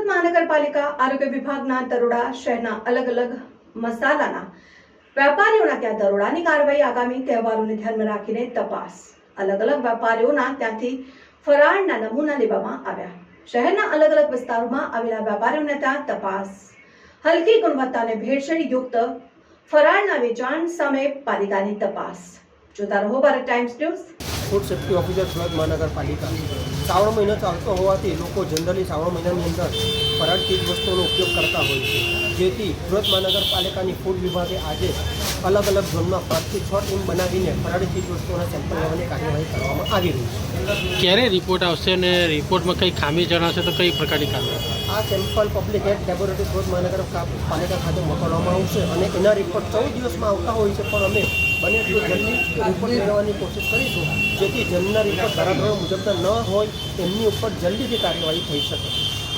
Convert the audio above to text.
મહાનગરપાલિકા આરોગ્ય વિભાગના દરોડા શહેરના અલગ અલગ મસાલાના વેપારીઓના ત્યાં દરોડાની કાર્યવાહી આગામી તહેવારોને ધ્યાનમાં રાખીને તપાસ અલગ અલગ વેપારીઓના ત્યાંથી ફરાળના નમૂના લેવામાં આવ્યા। શહેરના અલગ અલગ વિસ્તારોમાં આવેલા વેપારીઓને ત્યાં તપાસ હલકી ગુણવત્તાને ભેળસેળ યુક્ત ફરાળના વેચાણ સામે પાલિકાની તપાસ। જોતા રહો Bharat times news. Food safety officer Surat મહાનગરપાલિકા શ્રાવણ મહિનો ચાલતો હોવાથી લોકો જનરલી શ્રાવણ મહિનાની અંદર ફરાળ ચીજ વસ્તુઓનો ઉપયોગ કરતા હોય છે, જેથી સુરત મહાનગરપાલિકાની ફૂડ વિભાગે આજે અલગ અલગ ઝોનમાં 5 થી 6 ટીમ બનાવીને ફરાળી ચીજ વસ્તુઓના સેમ્પલ લેવાની કાર્યવાહી કરવામાં આવી રહી છે। ક્યારે રિપોર્ટ આવશે અને રિપોર્ટમાં કઈ ખામી જણાશે તો કઈ પ્રકારની કાર્યવાહી? આ sample public health laboratory Surat મહાનગરપાલિકા ખાતે મોકલવામાં આવશે અને એના રિપોર્ટ 14 દિવસમાં આવતા હોય છે, પણ અમે બને એટલું જલ્દી રિપોર્ટ મેળવવાની કોશિશ કરીશું, જેથી જેમના રિપોર્ટ ધારાધોરણ મુજબના ન હોય એમની ઉપર જલ્દીથી કાર્યવાહી થઈ શકે।